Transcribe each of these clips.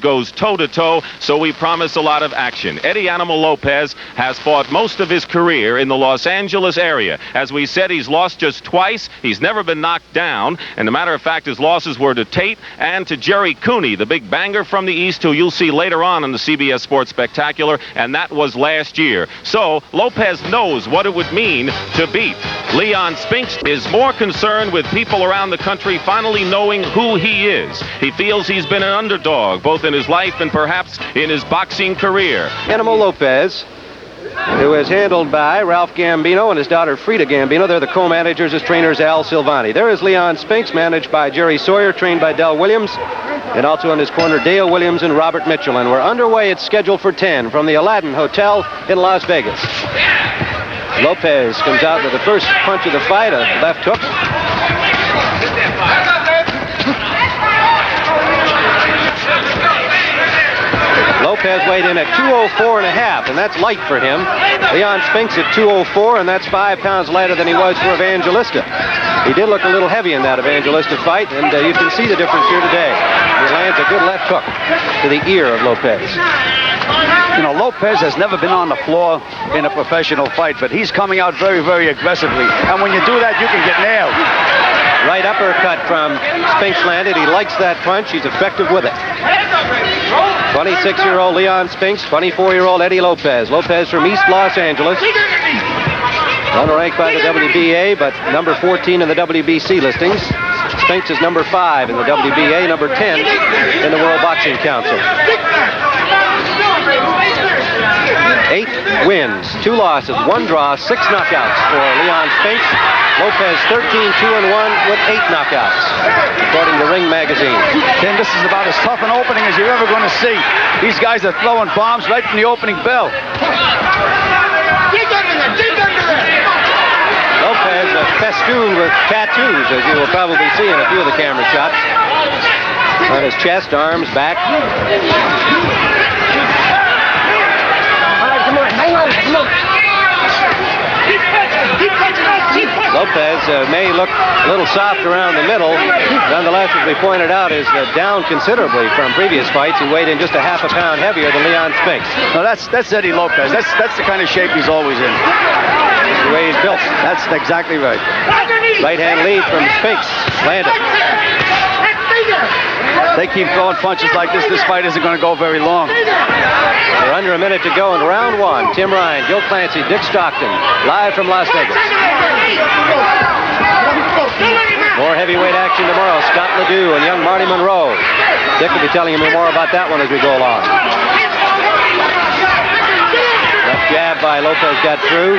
goes toe-to-toe, so we promise a lot of action. Eddie Animal Lopez has fought most of his career in the Los Angeles area. As we said, he's lost just twice. He's never been knocked down. And a matter of fact, his losses were to Tate and to Jerry Cooney, the big banger from the East, who you'll see later on in the CBS Sports Spectacular, and that was last year. So Lopez knows what it would mean to beat. Leon Spinks is more concerned with people around the country finally knowing who he is. He feels he's been an underdog, both in his life and perhaps in his boxing career. Animal Lopez, who is handled by Ralph Gambino and his daughter Frida Gambino. They're the co-managers as trainers Al Silvani. There is Leon Spinks, managed by Jerry Sawyer, trained by Del Williams, and also in his corner Dale Williams and Robert Mitchell. And we're underway. It's scheduled for 10 from the Aladdin Hotel in Las Vegas. Lopez comes out with the first punch of the fight, a left hook. Lopez weighed in at 204 and a half, and that's light for him. Leon Spinks at 204, and that's 5 pounds lighter than he was for Evangelista. He did look a little heavy in that Evangelista fight, and you can see the difference here today. He lands a good left hook to the ear of Lopez. You know, Lopez has never been on the floor in a professional fight, but he's coming out very, very aggressively. And when you do that, you can get nailed. Right uppercut from Spinks landed. He likes that punch. He's effective with it. 26-year-old Leon Spinks, 24-year-old Eddie Lopez. Lopez from East Los Angeles. Unranked by the WBA, but number 14 in the WBC listings. Spinks is number 5 in the WBA, number 10 in the World Boxing Council. 8 wins, 2 losses, 1 draw, 6 knockouts for Leon Spinks. Lopez 13-2-1 with 8 knockouts, according to Ring Magazine. Tim, this is about as tough an opening as you're ever going to see. These guys are throwing bombs right from the opening bell. Lopez festooned with tattoos, as you will probably see in a few of the camera shots. On his chest, arms, back. Lopez may look a little soft around the middle. Nonetheless, as we pointed out, is down considerably from previous fights. He weighed in just a half a pound heavier than Leon Spinks. No, that's Eddie Lopez. That's the kind of shape he's always in. That's the way he's built. That's exactly right. Right hand lead from Spinks. Landed. They keep throwing punches like this fight isn't going to go very long. We're under a minute to go in round 1. Tim Ryan, Gil Clancy, Dick Stockton, live from Las Vegas. More heavyweight action tomorrow. Scott Ledoux and young Marty Monroe. Dick will be telling you more about that one as we go along. Left jab by Lopez got through.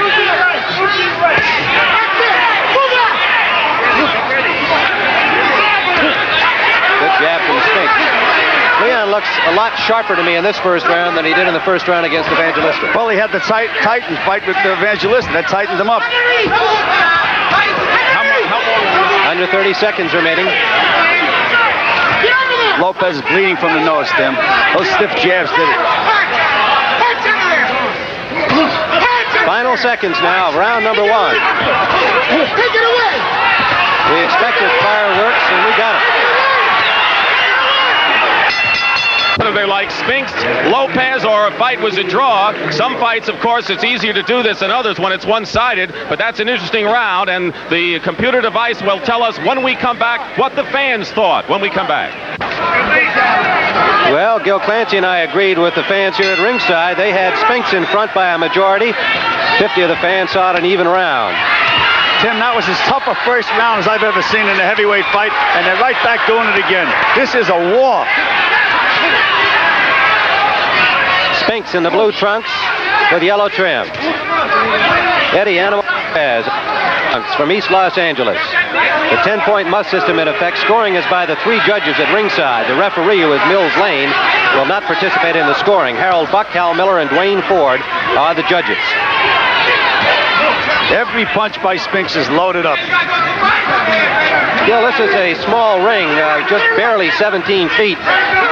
Good jab from Spinks. Leon looks a lot sharper to me in this first round than he did in the first round against Evangelista. Well, he had the Titan fight with the Evangelista. That tightened him up. Under 30 seconds remaining. Lopez is bleeding from the nose, Tim. Those stiff jabs did it. Final seconds now of round number 1. We expected fireworks, and we got it. Whether they're like Spinks, Lopez, or a fight was a draw. Some fights, of course, it's easier to do this than others when it's one-sided, but that's an interesting round, and the computer device will tell us when we come back what the fans thought when we come back. Well, Gil Clancy and I agreed with the fans here at ringside. They had Spinks in front by a majority. 50 of the fans saw it an even round. Tim, that was as tough a first round as I've ever seen in a heavyweight fight, and they're right back doing it again. This is a war. Spinks in the blue trunks with yellow trim. Eddie Animal Lopez from East Los Angeles. The 10-point must system in effect. Scoring is by the 3 judges at ringside. The referee, who is Mills Lane, will not participate in the scoring. Harold Buck, Hal Miller, and Dwayne Ford are the judges. Every punch by Spinks is loaded up. Gil, this is a small ring, just barely 17 feet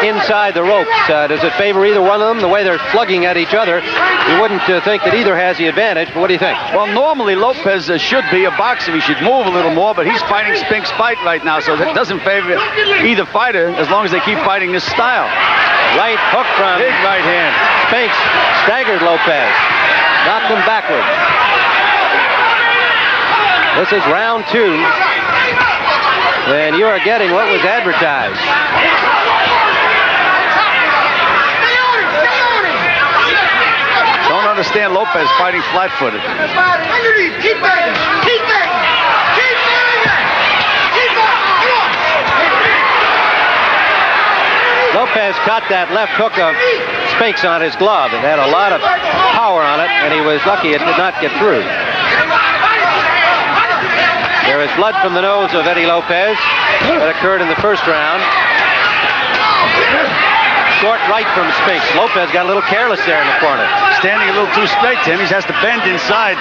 inside the ropes. Does it favor either one of them? The way they're slugging at each other, you wouldn't think that either has the advantage, but what do you think? Well, normally Lopez should be a boxer. He should move a little more, but he's fighting Spinks' fight right now, so that doesn't favor either fighter as long as they keep fighting this style. Right hook from Big right hand. Spinks. Staggered Lopez. Knocked him backward. This is round 2. And you are getting what was advertised. Don't understand Lopez fighting flat-footed. Underneath, keep banging, keep banging, keep banging, keep on, come on. Lopez caught that left hook of Spinks on his glove. It had a lot of power on it, and he was lucky it did not get through. There is blood from the nose of Eddie Lopez. That occurred in the first round. Short right from Spinks. Lopez got a little careless there in the corner. Standing a little too straight, Tim. He has to bend inside.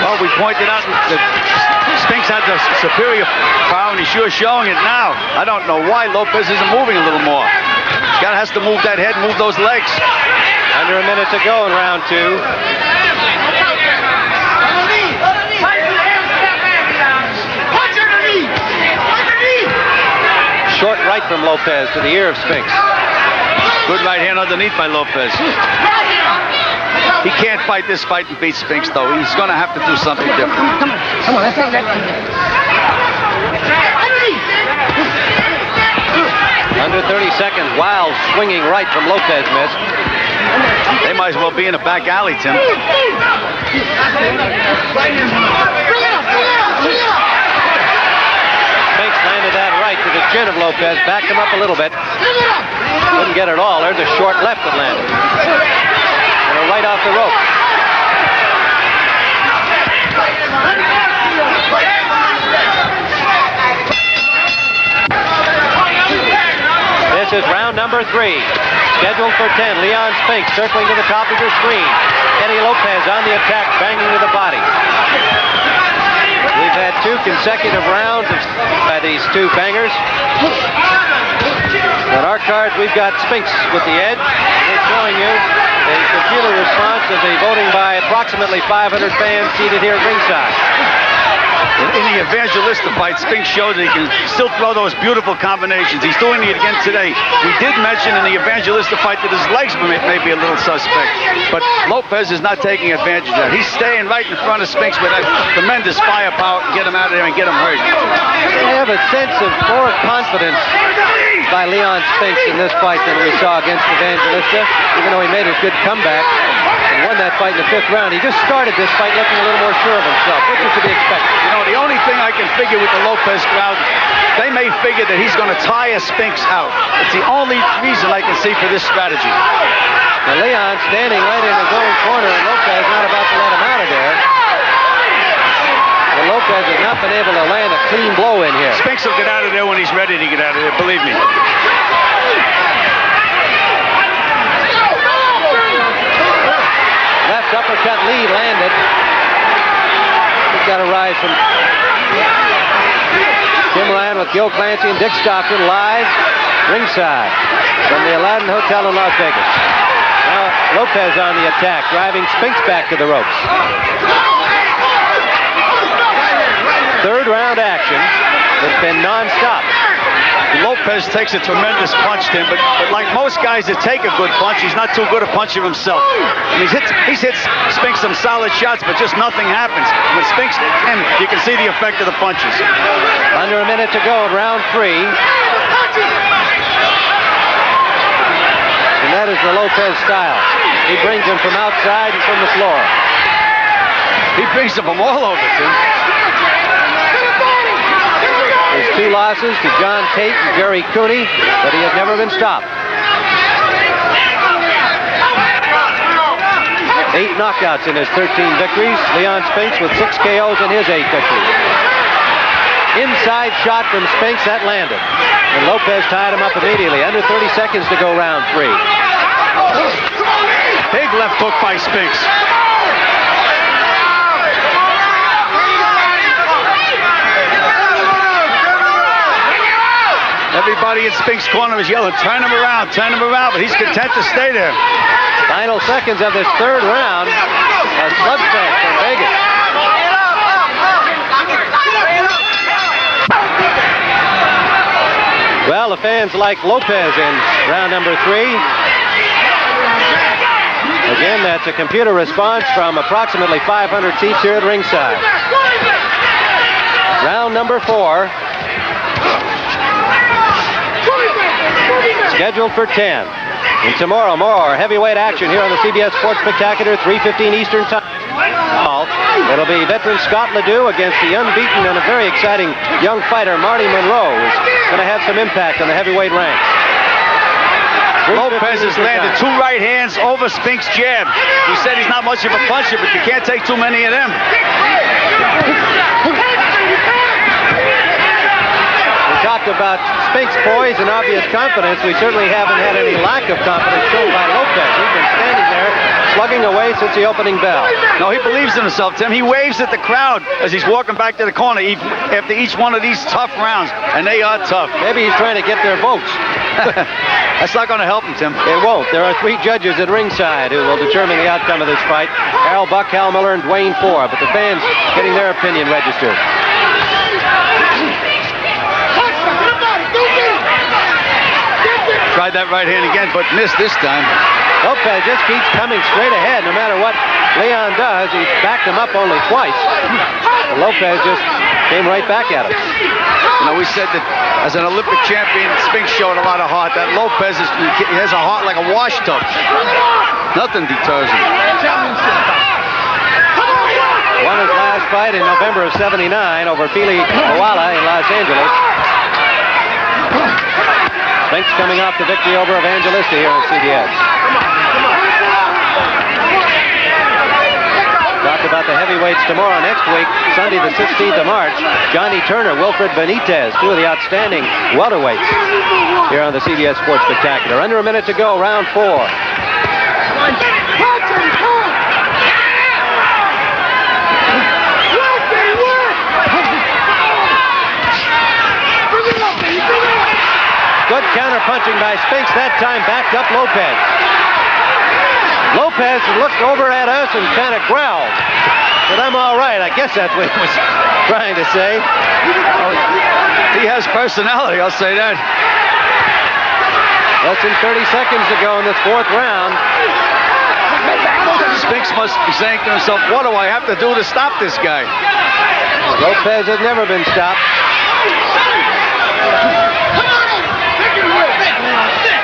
Well, we pointed out that Spinks had the superior power, and he's sure showing it now. I don't know why Lopez isn't moving a little more. He has to move that head, move those legs. Under a minute to go in round 2. Short right from Lopez to the ear of Spinks. Good right hand underneath by Lopez. He can't fight this fight and beat Spinks, though. He's going to have to do something different. Come on, let's take that. Under 30 seconds, wild swinging right from Lopez missed. They might as well be in a back alley, Tim. Spinks landed that right to the chin of Lopez, backed him up a little bit. Couldn't get it all. There's a short left that landed. And a right off the rope. This is round number 3. Scheduled for 10. Leon Spinks circling to the top of the screen. Eddie Lopez on the attack, banging to the body. We've had 2 consecutive rounds by these 2 bangers. On our cards, we've got Spinks with the edge. We're showing you the computer response of the voting by approximately 500 fans seated here at ringside. In the Evangelista fight, Spinks showed that he can still throw those beautiful combinations. He's doing it again today. We did mention in the Evangelista fight that his legs may be a little suspect, but Lopez is not taking advantage of that. He's staying right in front of Spinks with that tremendous firepower to get him out of there and get him hurt. I have a sense of more confidence by Leon Spinks in this fight than we saw against Evangelista, even though he made a good comeback and won that fight in the 5th round. He just started this fight looking a little more sure of himself, which is to be expected. You know, the only thing I can figure with the Lopez crowd, they may figure that he's going to tire Spinks out. It's the only reason I can see for this strategy. Now Leon standing right in his own corner, and Lopez not about to let him out of there. And Lopez has not been able to land a clean blow in here. Spinks will get out of there when he's ready to get out of there, believe me. Left uppercut lead landed. He's got a rise from Tim Ryan with Gil Clancy and Dick Stockton live ringside from the Aladdin Hotel in Las Vegas. Now Lopez on the attack, driving Spinks back to the ropes. 3rd round action. It's been non-stop. Lopez takes a tremendous punch, Tim, but like most guys that take a good punch, he's not too good a puncher himself. And he's hit Spinks some solid shots, but just nothing happens. When Spinks hits him, you can see the effect of the punches. Under a minute to go in round 3. And that is the Lopez style. He brings him from outside and from the floor. He brings him from all over, Tim. His 2 losses to John Tate and Jerry Cooney, but he has never been stopped. 8 knockouts in his 13 victories. Leon Spinks with 6 KOs in his 8 victories. Inside shot from Spinks, that landed. And Lopez tied him up immediately. Under 30 seconds to go round 3. Big left hook by Spinks. Everybody in Spinks' corner is yelling, turn him around, but he's content to stay there. Final seconds of this 3rd round. A slugfest from Vegas. the fans like Lopez in round number 3. Again, that's a computer response from approximately 500 seats here at ringside. Round number 4. Scheduled for 10. And tomorrow, more heavyweight action here on the CBS Sports Spectacular, 3:15 Eastern Time. It'll be veteran Scott Ledoux against the unbeaten and a very exciting young fighter, Marty Monroe, who's going to have some impact on the heavyweight ranks. Lopez has landed 2 right hands over Spinks' jab. He said he's not much of a puncher, but you can't take too many of them. We talked about Spinks' poise and obvious confidence. We certainly haven't had any lack of confidence shown by Lopez. He's been standing there slugging away since the opening bell. No, he believes in himself, Tim. He waves at the crowd as he's walking back to the corner after each one of these tough rounds, and they are tough. Maybe he's trying to get their votes. That's not going to help him, Tim. It won't. There are 3 judges at ringside who will determine the outcome of this fight. Harold Buck, Hal Miller, and Dwayne Ford. But the fans getting their opinion registered. Tried that right hand again, but missed this time. Lopez just keeps coming straight ahead. No matter what Leon does, he's backed him up only twice. And Lopez just came right back at him. You know, we said that as an Olympic champion, Spinks showed a lot of heart. That Lopez he has a heart like a wash tub. Nothing deters him. Won his last fight in November of '79 over Fili Koala in Los Angeles. Spinks coming off the victory over Evangelista here on CBS. Talk about the heavyweights tomorrow. Next week, Sunday the 16th of March, Johnny Turner, Wilfred Benitez, 2 of the outstanding welterweights here on the CBS Sports Spectacular. Under a minute to go, round 4. Good counter-punching by Spinks. That time backed up Lopez. Lopez looked over at us and kind of growled. But I'm all right. I guess that's what he was trying to say. He has personality, I'll say that. Less than 30 seconds to go in this 4th round. Spinks must be saying to himself, what do I have to do to stop this guy? Lopez has never been stopped.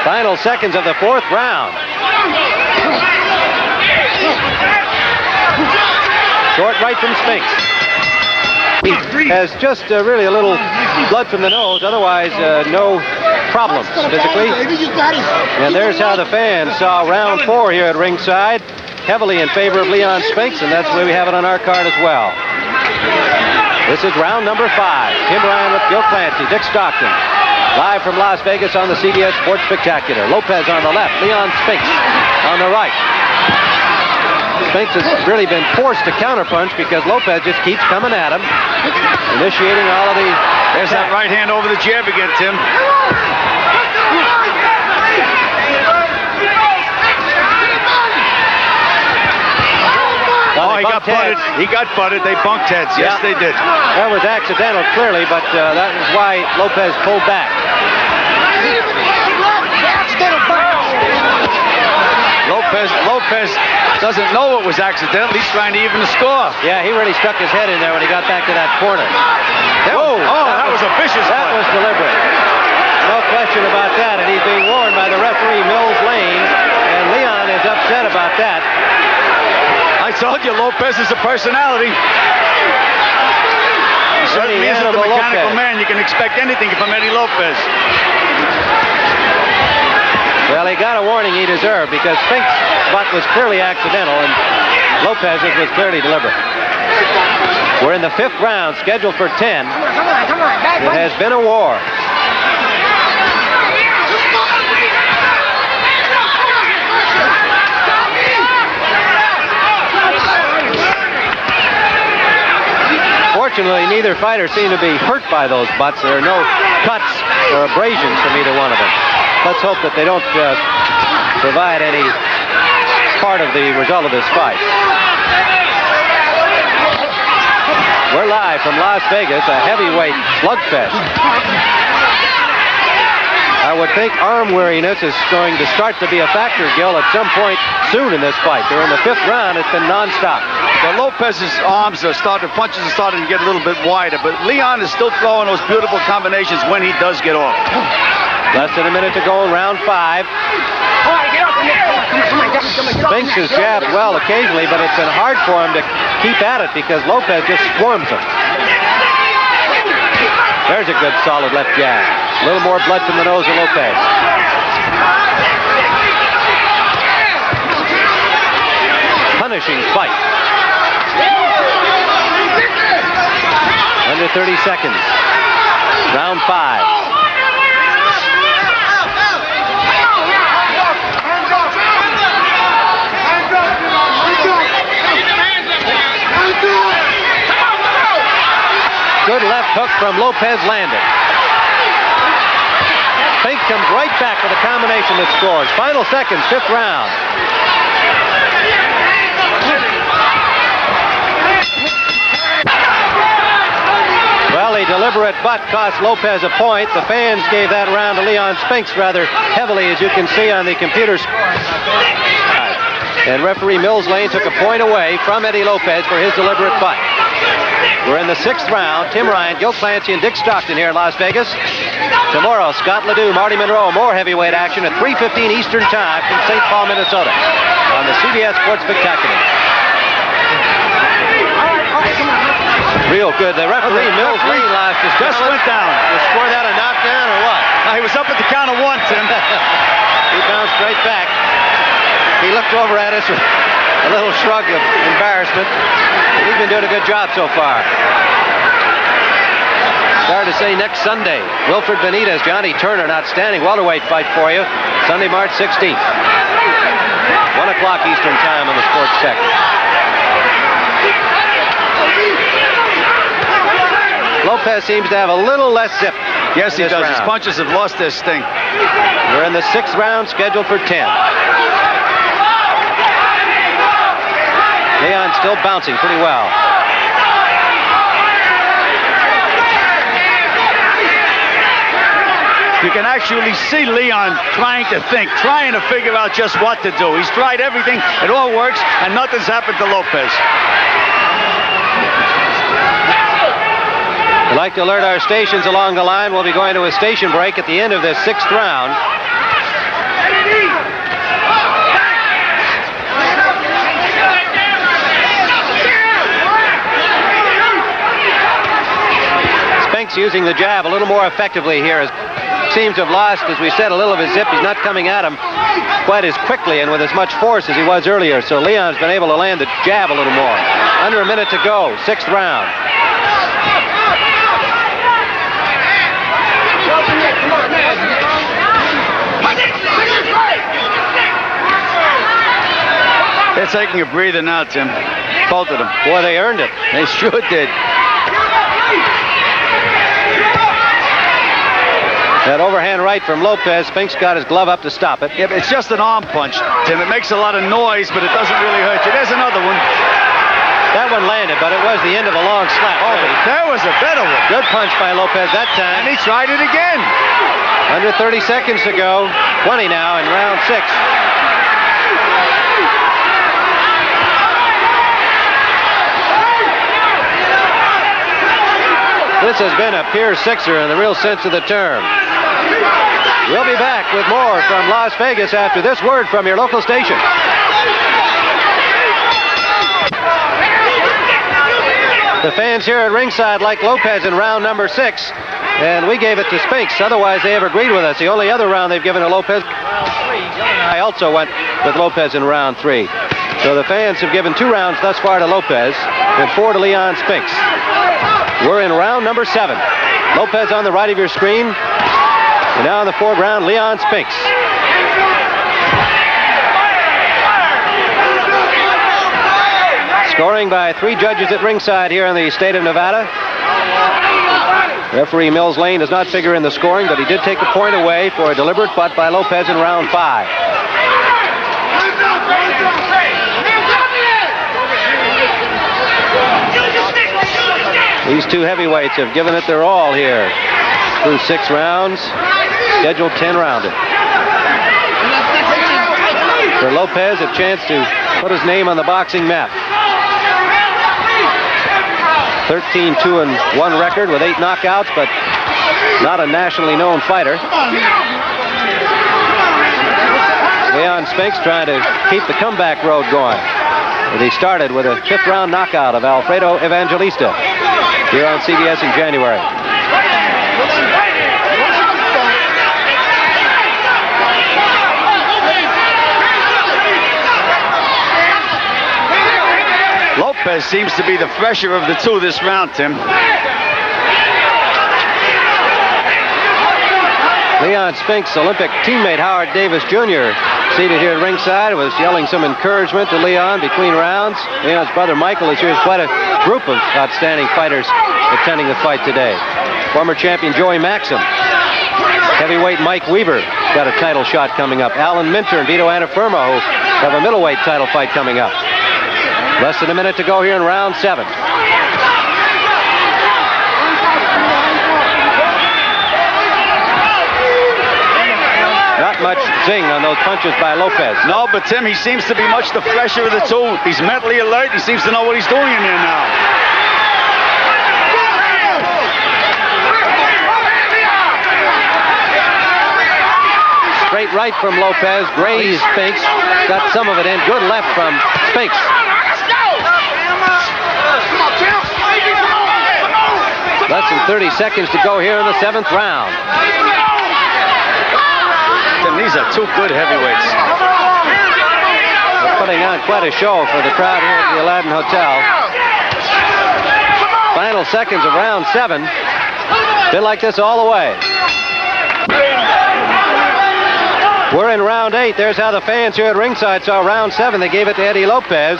Final seconds of the 4th round. Short right from Spinks. He has just really a little blood from the nose. Otherwise, no problems physically. And there's how the fans saw round 4 here at ringside. Heavily in favor of Leon Spinks, and that's the way we have it on our card as well. This is round number 5. Tim Ryan with Gil Clancy, Dick Stockton. Live from Las Vegas on the CBS Sports Spectacular. Lopez on the left, Leon Spinks on the right. Spinks has really been forced to counterpunch because Lopez just keeps coming at him, initiating all of the... There's that right hand over the jab again, Tim. Well, he got butted. He got butted. They bunked heads. Yes, they did. That was accidental, clearly, but that is why Lopez pulled back. Lopez doesn't know it was accidental. He's trying to even the score. Yeah, he really stuck his head in there when he got back to that corner. That was a vicious That was deliberate. No question about that, and he's being warned by the referee, Mills Lane, and Leon is upset about that. I told you, Lopez is a personality. He certainly isn't a mechanical man. You can expect anything from Eddie Lopez. Well, he got a warning he deserved because Spinks' butt was clearly accidental and Lopez's was clearly deliberate. We're in the 5th round, scheduled for 10. Come on. It has been a war. Fortunately, neither fighter seemed to be hurt by those butts. There are no cuts or abrasions from either one of them. Let's hope that they don't provide any part of the result of this fight. We're live from Las Vegas, a heavyweight slugfest. I would think arm weariness is going to start to be a factor, Gil, at some point soon in this fight. They're in the 5th round. It's been nonstop. Well, Lopez's arms are punches are starting to get a little bit wider, but Leon is still throwing those beautiful combinations when he does get off. Less than a minute to go in round 5. Spinks has jabbed well occasionally, but it's been hard for him to keep at it because Lopez just swarms him. There's a good solid left jab. A little more blood from the nose of Lopez. Punishing fight. Under 30 seconds. Round 5. Good left hook from Lopez landed. Spinks comes right back with a combination that scores. Final seconds, 5th round. Well, a deliberate butt cost Lopez a point. The fans gave that round to Leon Spinks rather heavily, as you can see on the computer score. And referee Mills Lane took a point away from Eddie Lopez for his deliberate butt. We're in the 6th round. Tim Ryan, Gil Clancy, and Dick Stockton here in Las Vegas. Tomorrow, Scott Ledoux, Marty Monroe, more heavyweight action at 3:15 Eastern Time from St. Paul, Minnesota on the CBS Sports Spectacular. Real good. The referee, Mills Lane, just went down. Was score that a knockdown or what? He was up at the count of 1, Tim. He bounced right back. He looked over at us with a little shrug of embarrassment. He's been doing a good job so far. Sorry to say next Sunday, Wilfred Benitez, Johnny Turner, an outstanding welterweight fight for you. Sunday, March 16th. 1 o'clock Eastern Time on the Sports Sector. Lopez seems to have a little less zip. Yes, he does. Round. His punches have lost their sting. We're in the 6th round, scheduled for 10. Leon still bouncing pretty well. You can actually see Leon trying to think, trying to figure out just what to do. He's tried everything. It all works, and nothing's happened to Lopez. I'd like to alert our stations along the line. We'll be going to a station break at the end of this 6th round. Spinks using the jab a little more effectively here. Seems to have lost, as we said, a little of his zip. He's not coming at him quite as quickly and with as much force as he was earlier. So Leon's been able to land the jab a little more. Under a minute to go, 6th round. They're taking a breather now, Tim. Both of them. Boy, they earned it. They sure did. That overhand right from Lopez. Spinks got his glove up to stop it. Yeah, but it's just an arm punch, Tim. It makes a lot of noise, but it doesn't really hurt you. There's another one. That one landed, but it was the end of a long slap. Oh, but there was a better one. Good punch by Lopez that time. And he tried it again. Under 30 seconds to go. 20 now in round 6. This has been a pure sixer in the real sense of the term. We'll be back with more from Las Vegas after this word from your local station. The fans here at ringside like Lopez in round number 6, and we gave it to Spinks. Otherwise, they have agreed with us. The only other round they've given to Lopez. I also went with Lopez in round 3. So the fans have given 2 rounds thus far to Lopez and 4 to Leon Spinks. We're in round number 7. Lopez on the right of your screen. And now in the foreground, Leon Spinks. Scoring by 3 judges at ringside here in the state of Nevada. Referee Mills Lane does not figure in the scoring, but he did take a point away for a deliberate butt by Lopez in round 5. These 2 heavyweights have given it their all here through 6 rounds. scheduled 10-rounder. For Lopez, a chance to put his name on the boxing map. 13-2-1 record with 8 knockouts, but not a nationally known fighter. Leon Spinks trying to keep the comeback road going. And he started with a 5th-round knockout of Alfredo Evangelista here on CBS in January. Lopez seems to be the fresher of the two this round, Tim. Leon Spinks' Olympic teammate Howard Davis Jr. seated here at ringside was yelling some encouragement to Leon between rounds. Leon's brother Michael is here. There's quite a group of outstanding fighters attending the fight today. Former champion Joey Maxim. Heavyweight Mike Weaver got a title shot coming up. Alan Minter and Vito Anafirmo who have a middleweight title fight coming up. Less than a minute to go here in round 7. Not much zing on those punches by Lopez. No, but Tim, he seems to be much the fresher of the two. He's mentally alert. He seems to know what he's doing in there now. Straight right from Lopez. Grazed Spinks. Got some of it in. Good left from Spinks. Less than 30 seconds to go here in the 7th round. Tim, these are two good heavyweights. They're putting on quite a show for the crowd here at the Aladdin Hotel. Final seconds of round 7. Been like this all the way. We're in round 8. There's how the fans here at ringside saw round 7. They gave it to Eddie Lopez.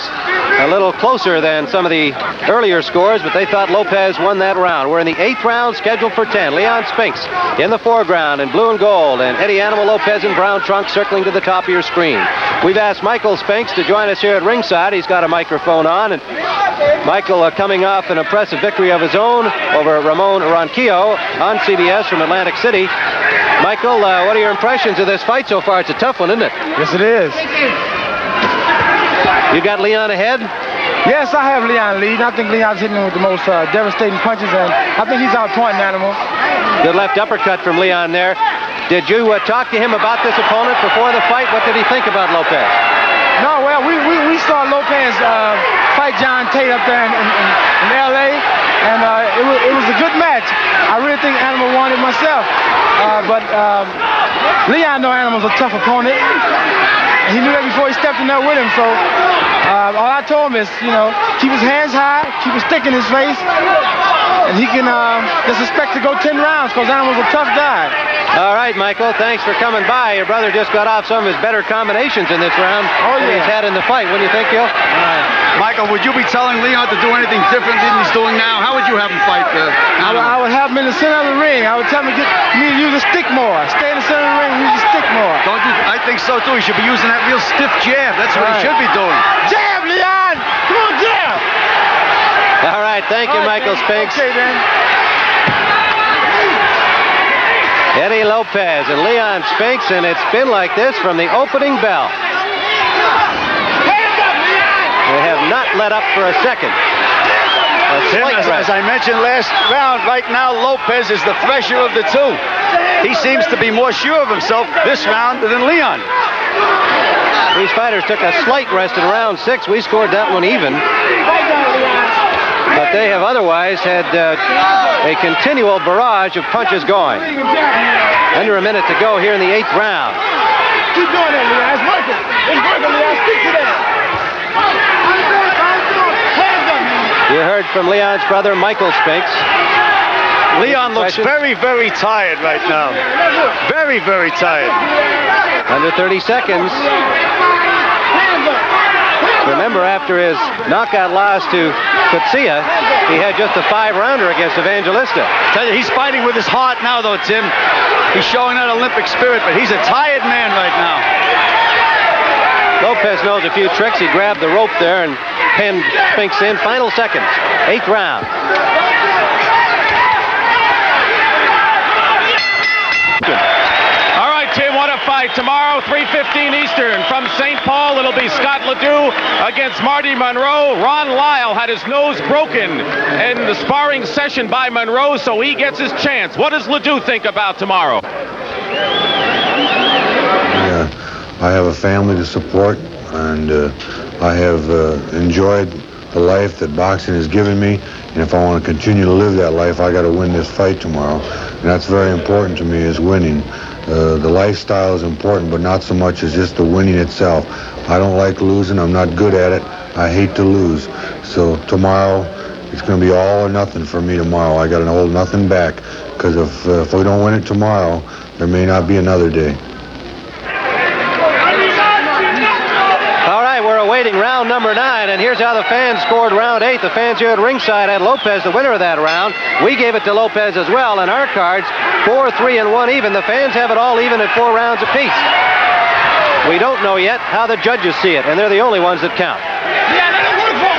A little closer than some of the earlier scores, but they thought Lopez won that round. We're in the 8th round, scheduled for 10. Leon Spinks in the foreground in blue and gold, and Eddie Animal Lopez in brown trunks circling to the top of your screen. We've asked Michael Spinks to join us here at ringside. He's got a microphone on, and Michael coming off an impressive victory of his own over Ramon Ronquillo on CBS from Atlantic City. Michael, what are your impressions of this fight so far? It's a tough one, isn't it? Yes, it is. You got Leon ahead? Yes, I have Leon leading. I think Leon's hitting him with the most devastating punches, and I think he's outpointing Animal. Good left uppercut from Leon there. Did you talk to him about this opponent before the fight? What did he think about Lopez? No, well, we saw Lopez fight John Tate up there in L.A., and it was a good match. I really think Animal won it myself. But Leon know Animal's a tough opponent. And he knew that before he stepped in there with him. So all I told him is, keep his hands high, keep a stick in his face, and he can just expect to go 10 rounds because Animal's a tough guy. All right, Michael, thanks for coming by. Your brother just got off some of his better combinations in this round than he's had in the fight. What do you think, Gil? Michael, would you be telling Leon to do anything different than he's doing now? How would you have him fight? I would have him in the center of the ring. I would tell him you need to use a stick more. Stay in the center of the ring and use a stick more. Don't you? I think so, too. He should be using that real stiff jab. That's what he should be doing. Jab, Leon! Come on, jab! All right, thank you, Michael Spinks. Okay, then. Eddie Lopez and Leon Spinks, and it's been like this from the opening bell. They have not let up for a second. Tim, as I mentioned last round, right now Lopez is the fresher of the two. He seems to be more sure of himself this round than Leon. These fighters took a slight rest in round 6. We scored that one even. But they have otherwise had a continual barrage of punches going. Under a minute to go here in the 8th round. Keep doing that, Leon. It's working. It's working, Leon. Stick to that. You heard from Leon's brother, Michael Spinks. Leon looks very, very tired right now. Very, very tired. Under 30 seconds. Remember, after his knockout loss to Kutsia, he had just a 5-rounder against Evangelista. Tell you, he's fighting with his heart now, though, Tim. He's showing that Olympic spirit, but he's a tired man right now. Lopez knows a few tricks. He grabbed the rope there and pinned Spinks in. Final seconds. 8th round. tomorrow, 3:15 Eastern. From St. Paul, it'll be Scott Ledoux against Marty Monroe. Ron Lyle had his nose broken in the sparring session by Monroe, so he gets his chance. What does Ledoux think about tomorrow? Yeah, I have a family to support, and I have enjoyed the life that boxing has given me. And if I want to continue to live that life, I got to win this fight tomorrow. And that's very important to me, is winning. The lifestyle is important, but not so much as just the winning itself. I don't like losing. I'm not good at it. I hate to lose. So tomorrow, it's going to be all or nothing for me tomorrow. I got to hold nothing back, because if we don't win it tomorrow, there may not be another day. All right, we're awaiting round number 9, and here's how the fans scored round 8. The fans here at ringside had Lopez the winner of that round. We gave it to Lopez as well, and our cards 4-3 and 1 even. The fans have it all even at 4 rounds apiece. We don't know yet how the judges see it, and they're the only ones that count.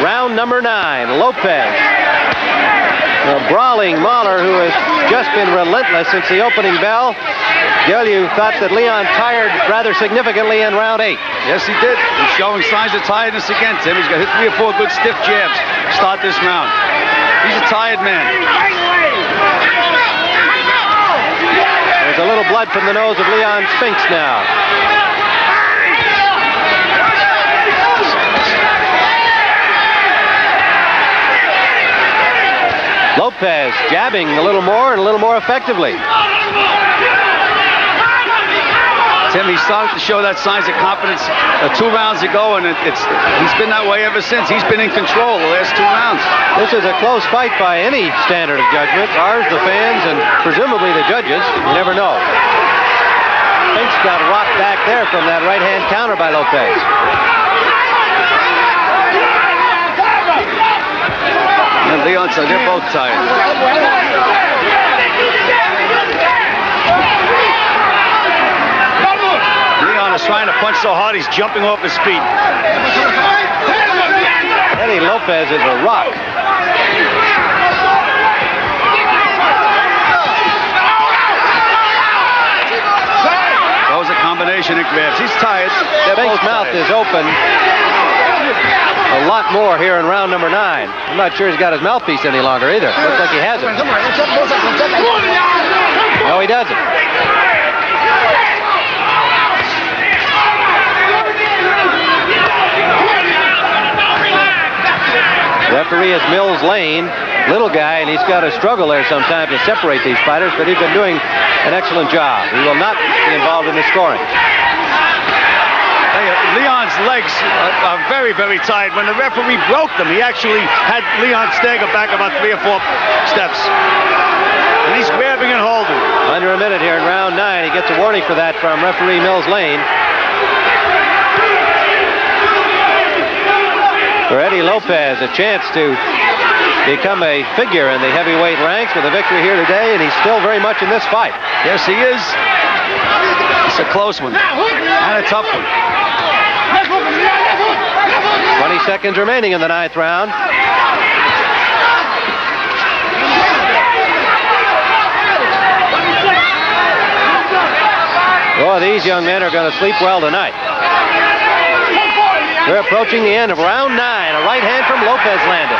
Round number 9, Lopez. The brawling Mahler, who has just been relentless since the opening bell. Gil, you thought that Leon tired rather significantly in round 8. Yes, he did. He's showing signs of tiredness again, Tim. He's got hit 3 or 4 good stiff jabs to start this round. He's a tired man. There's a little blood from the nose of Leon Spinks now. Lopez jabbing a little more and a little more effectively. Tim, he started to show that signs of confidence 2 rounds ago, and he's been that way ever since. He's been in control the last 2 rounds. This is a close fight by any standard of judgment. Ours, the fans, and presumably the judges. You never know. Spinks got rocked back there from that right-hand counter by Lopez. And Leon said they're both tired. Leon is trying to punch so hard he's jumping off his feet. Eddie Lopez is a rock. That was a combination of grabs. He's tired. Spinks' mouth is open a lot more here in round number 9. I'm not sure he's got his mouthpiece any longer either. Looks like he hasn't. No, he doesn't. Referee is Mills Lane, little guy, and he's got to struggle there sometimes to separate these fighters, but he's been doing an excellent job. He will not be involved in the scoring. Leon's legs are very, very tired. When the referee broke them, he actually had Leon stagger back about 3 or 4 steps. And he's grabbing and holding. Under a minute here in round 9. He gets a warning for that from referee Mills Lane. For Eddie Lopez, a chance to become a figure in the heavyweight ranks with a victory here today, and he's still very much in this fight. Yes, he is. It's a close one and a tough one. 20 seconds remaining in the 9th round. Oh, these young men are going to sleep well tonight. We're approaching the end of round 9. A right hand from Lopez landed.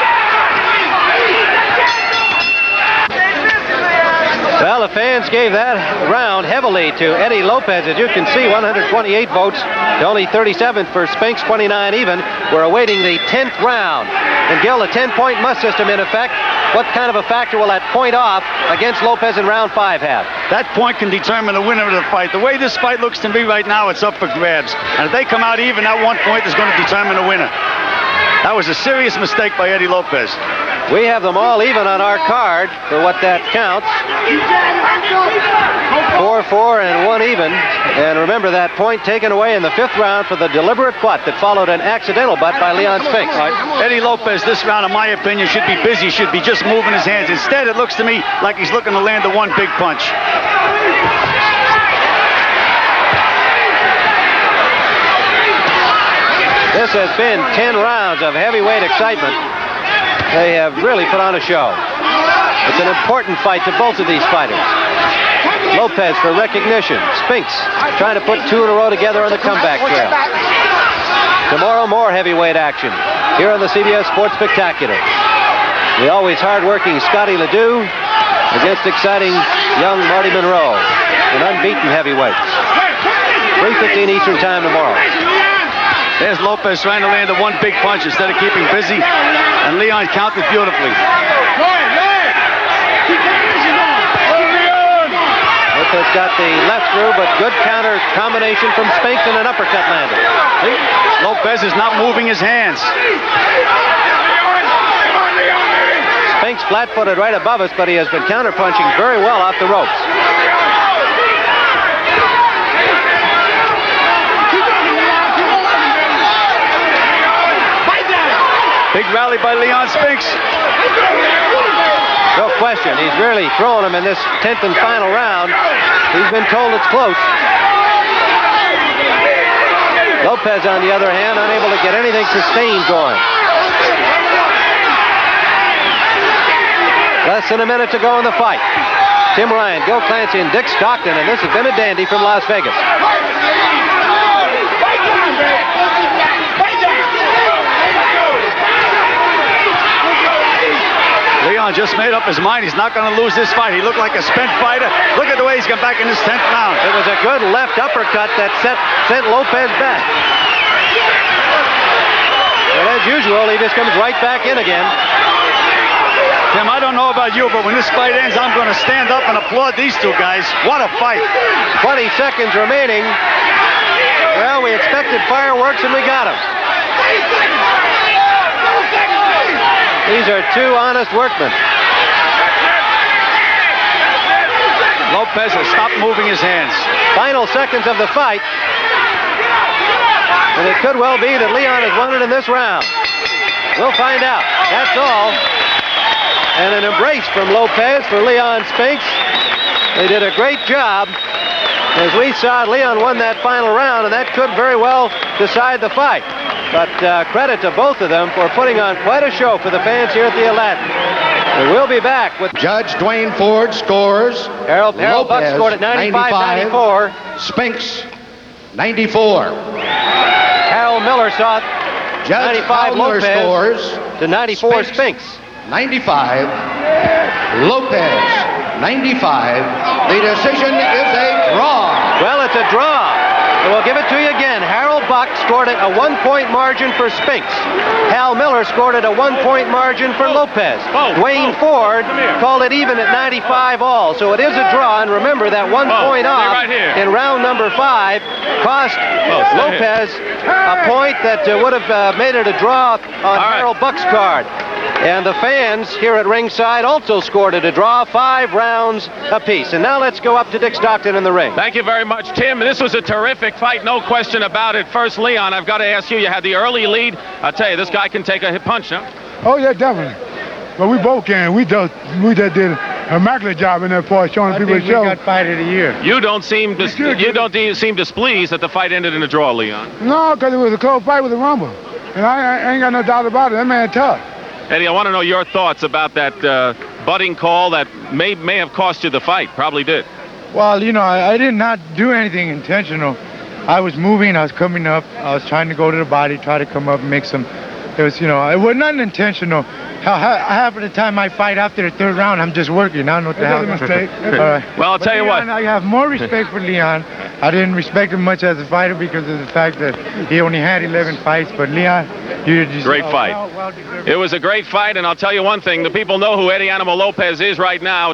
Well, the fans gave that round heavily to Eddie Lopez. As you can see, 128 votes to only 37 for Spinks, 29 even. We're awaiting the 10th round. And Gil, the 10-point must system in effect. What kind of a factor will that point off against Lopez in round 5 have? That point can determine the winner of the fight. The way this fight looks to me right now, it's up for grabs. And if they come out even, that 1 point is going to determine the winner. That was a serious mistake by Eddie Lopez. We have them all even on our card for what that counts. 4-4 and 1 even. And remember that point taken away in the 5th round for the deliberate butt that followed an accidental butt by Leon Spinks. Right. Eddie Lopez, this round, in my opinion, should be busy, should be just moving his hands. Instead, it looks to me like he's looking to land the 1 big punch. This has been 10 rounds of heavyweight excitement. They have really put on a show. It's an important fight to both of these fighters. Lopez for recognition. Spinks trying to put 2 in a row together on the comeback trail. Tomorrow, more heavyweight action here on the CBS Sports Spectacular. The always hard-working Scotty Ledoux against exciting young Marty Monroe, an unbeaten heavyweight. 3:15 Eastern Time tomorrow. There's Lopez trying to land the one big punch instead of keeping busy, and Leon counted beautifully. Lopez got the left through, but good counter combination from Spinks and an uppercut landed. Lopez is not moving his hands. Spinks flat-footed right above us, but he has been counter-punching very well off the ropes. Big rally by Leon Spinks. No question. He's really throwing him in this 10th and final round. He's been told it's close. Lopez, on the other hand, unable to get anything sustained going. Less than a minute to go in the fight. Tim Ryan, Gil Clancy, and Dick Stockton, and this has been a dandy from Las Vegas. Leon just made up his mind. He's not going to lose this fight. He looked like a spent fighter. Look at the way he's come back in this 10th round. It was a good left uppercut that sent Lopez back. And as usual, he just comes right back in again. Tim, I don't know about you, but when this fight ends, I'm going to stand up and applaud these two guys. What a fight. 20 seconds remaining. Well, we expected fireworks, and we got them. These are two honest workmen. Lopez has stopped moving his hands. Final seconds of the fight. And it could well be that Leon has won it in this round. We'll find out. That's all. And an embrace from Lopez for Leon Spinks. They did a great job. As we saw, Leon won that final round, and that could very well decide the fight. But credit to both of them for putting on quite a show for the fans here at the Aladdin. And we'll be back with Judge Dwayne Ford scores. Harold Buck scored at 95-94. Spinks, 94. Harold Miller saw it. Judge 95 Miller Lopez scores. to 94 Spinks. 95. Lopez, 95. The decision is a draw. Well, it's a draw. And we'll give it to you again. Harold Buck scored it a 1-point margin for Spinks. Hal Miller scored it a 1-point margin for Lopez. Dwayne Ford called it even at 95 all. So it is a draw. And remember that 1 point off in round number 5 cost Lopez a point that would have made it a draw on Harold Buck's card. And the fans here at ringside also scored it a draw, 5 rounds apiece. And now let's go up to Dick Stockton in the ring. Thank you very much, Tim. This was a terrific fight, no question about it. First, Leon, I've got to ask you, you had the early lead. I'll tell you, this guy can take a hit punch, huh? Oh, yeah, definitely. But we both can. We just did an immaculate job in that part, showing people the show. We got fight of the year. You don't seem displeased that the fight ended in a draw, Leon. No, because it was a close fight with a rumble. And I ain't got no doubt about it. That man tough. Eddie, I want to know your thoughts about that butting call that may have cost you the fight. Probably did. Well, you know, I did not do anything intentional. I was moving. I was coming up. I was trying to go to the body, try to come up and make some. It was, you know, it was not intentional. Half of the time I fight after the 3rd round, I'm just working. I don't know what the hell. That's a mistake. All right. Well, I'll tell you what. I have more respect for Leon. I didn't respect him much as a fighter because of the fact that he only had 11 fights. But Leon, you just great fight. It was a great fight, and I'll tell you one thing: the people know who Eddie Animal Lopez is right now.